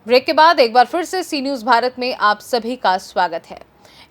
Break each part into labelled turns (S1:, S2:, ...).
S1: Break के बाद एक बार फिर से सी न्यूज भारत में आप सभी का स्वागत है।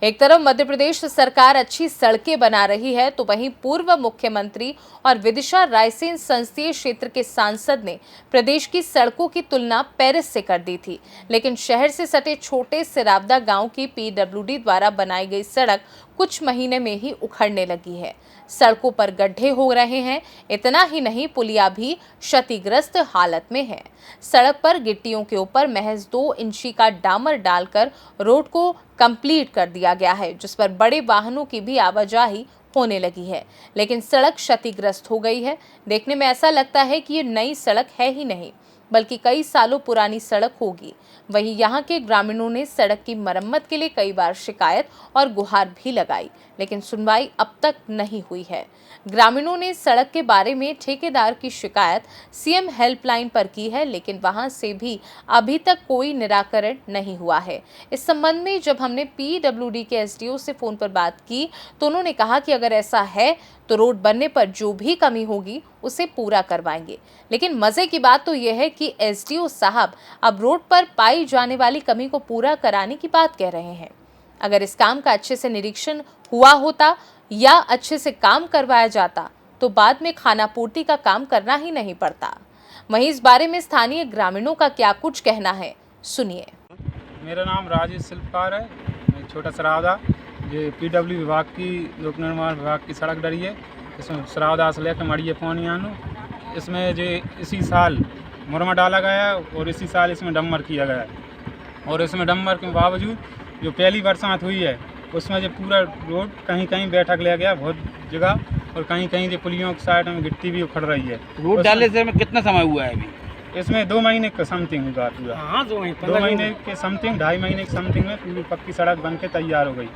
S1: एक तरफ मध्य प्रदेश सरकार अच्छी सड़कें बना रही है, तो वहीं पूर्व मुख्यमंत्री और विदिशा रायसेन संसदीय क्षेत्र के सांसद ने प्रदेश की सड़कों की तुलना पेरिस से कर दी थी। लेकिन शहर से सटे छोटे सिरावदा गांव की पीडब्ल्यूडी द्वारा बनाई गई सड़क कुछ महीने में ही उखड़ने लगी है। सड़कों पर गड्ढे हो रहे हैं। इतना ही नहीं, पुलिया भी क्षतिग्रस्त हालत में है। सड़क पर गिट्टियों के ऊपर महज 2 इंची का डामर डालकर रोड को कंप्लीट कर दिया गया है, जिस पर बड़े वाहनों की भी आवाजाही होने लगी है। लेकिन सड़क क्षतिग्रस्त हो गई है। देखने में ऐसा लगता है कि ये नई सड़क है ही नहीं, बल्कि कई सालों पुरानी सड़क होगी। वहीं यहाँ के ग्रामीणों ने सड़क की मरम्मत के लिए कई बार शिकायत और गुहार भी लगाई, लेकिन सुनवाई अब तक नहीं हुई है। ग्रामीणों ने सड़क के बारे में ठेकेदार की शिकायत सीएम हेल्पलाइन पर की है, लेकिन वहां से भी अभी तक कोई निराकरण नहीं हुआ है। इस संबंध में जब हमने पीडब्ल्यूडी के एसडीओ से फोन पर बात की, तो उन्होंने कहा कि अगर ऐसा है तो रोड बनने पर जो भी कमी होगी उसे पूरा करवाएंगे। लेकिन मजे की बात तो यह है कि एसडीओ साहब अब रोड पर पाई जाने वाली कमी को पूरा कराने की बात कह रहे हैं। अगर इस काम का अच्छे से निरीक्षण हुआ होता या अच्छे से काम करवाया जाता तो बाद में खानापूर्ति का काम करना ही नहीं पड़ता। वहीं इस बारे में स्थानीय ग्रामीणों का क्या कुछ कहना है, सुनिए।
S2: मेरा नाम राजेश शिल्पकार है। मैं छोटा सरावदा, ये पीडब्ल्यू विभाग की लोक निर्माण विभाग की सड़क डरी है। इसमें सरावदा से लेकर मड़िए पानी आनो, इसमें जो इसी साल मुरमा डाला गया और इसी साल इसमें डम्बर किया गया है। और इसमें डम्बर के बावजूद जो पहली बरसात हुई है उसमें जो पूरा रोड कहीं कहीं बैठक ले गया बहुत जगह, और कहीं कहीं जो पुलियों की साइड में गिट्टी भी उखड़ रही है।
S3: रोड डालने से में कितना समय हुआ है अभी?
S2: इसमें 2 महीने का समथिंग हुआ पूरा।
S3: हाँ, 2
S2: महीने के समथिंग, 2.5 महीने के समथिंग में पूरी पक्की सड़क बन के तैयार हो गई।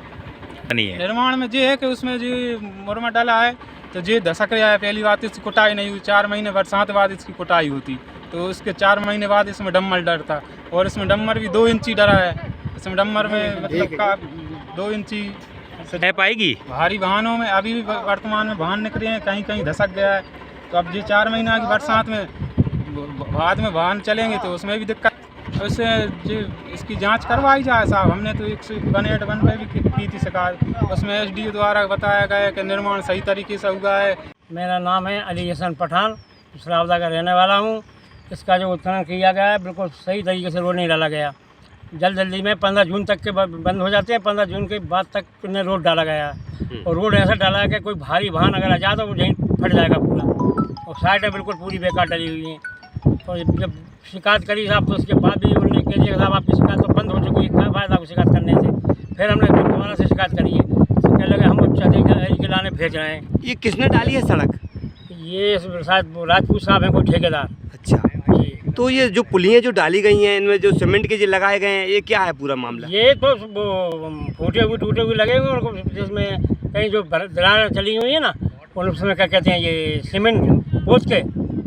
S2: निर्माण में ये है कि उसमें जो मुरमा डाला है तो ये धसक रहा है। पहली बात इसकी कुटाई नहीं हुई, 4 महीने बरसात बाद इसकी कुटाई होती, तो उसके 4 महीने बाद इसमें डम्मर डरता, और इसमें डम्मर भी 2 इंची डरा है। इसमें डम्मर में मतलब का 2 इंची
S3: रह पाएगी।
S2: भारी वाहनों में अभी भी वर्तमान में वाहन निकले हैं, कहीं कहीं धसक गया है। तो अब ये 4 महीना की बरसात में बाद में वाहन चलेंगे तो उसमें भी दिक्कत। उससे जो इसकी जांच करवाई जाए साहब। हमने तो 101 पे भी की थी शिकायत, उसमें एसडीओ द्वारा बताया गया कि निर्माण सही तरीके से हुआ है।
S4: मेरा नाम है अली हसन पठान, सरावदा का रहने वाला हूँ। इसका जो उत्खनन किया गया है बिल्कुल सही तरीके से रोड नहीं डाला गया। जल्दी में 15 जून तक के बंद हो जाते हैं, 15 जून के बाद तक ने रोड डाला गया है। और रोड ऐसा डाला है कि कोई भारी वाहन अगर आ जाए तो वो यहीं फट जाएगा पूरा। और साइडें बिल्कुल पूरी बेकार डली हुई हैं। तो जब शिकायत करी साहब तो उसके बाद भी उन्होंने कह दिया साहब आपकी शिकायत तो बंद हो चुकी है, क्या फायदा आपको शिकायत करने से। फिर हमने दोबारा से शिकायत करी है, तो कहने लगे हम अधिकारी के लाने भेज रहे हैं।
S3: ये किसने डाली है सड़क?
S4: ये शायद राजपूत साहब हैं, कोई ठेकेदार।
S3: अच्छा, तो ये जो पुलियाँ जो डाली गई हैं, इनमें जो सीमेंट के जो लगाए गए हैं, ये क्या है पूरा मामला?
S4: ये तो टूटे हुए लगे हुए हैं, जिसमें कहीं जो दरार चली हुई है ना, उसमें क्या कहते हैं ये सीमेंट पोत के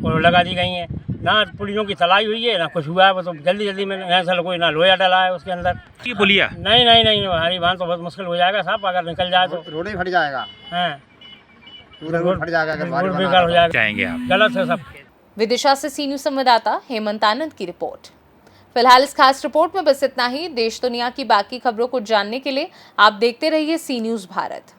S4: और लगा दी गई हैं। ना पुलियों की तलाई हुई है ना कुछ हुआ है। वो तो जल्दी में ऐसा कोई ना लोहा डाला है उसके अंदर।
S3: ये पुलिया
S4: नहीं, हरी वाहन तो बहुत मुश्किल हो जाएगा साहब। अगर निकल जाए तो
S5: रोड ही फट जाएगा।
S4: हाँ,
S5: पूरा रोड फट जाएगा अगर
S4: रोड बेकार हो जाएगा।
S3: जाएंगे आप?
S4: गलत है सब।
S1: विदिशा से सी न्यूज संवाददाता हेमंत आनंद की रिपोर्ट। फिलहाल इस खास रिपोर्ट में बस इतना ही। देश दुनिया की बाकी खबरों को जानने के लिए आप देखते रहिए सी न्यूज भारत।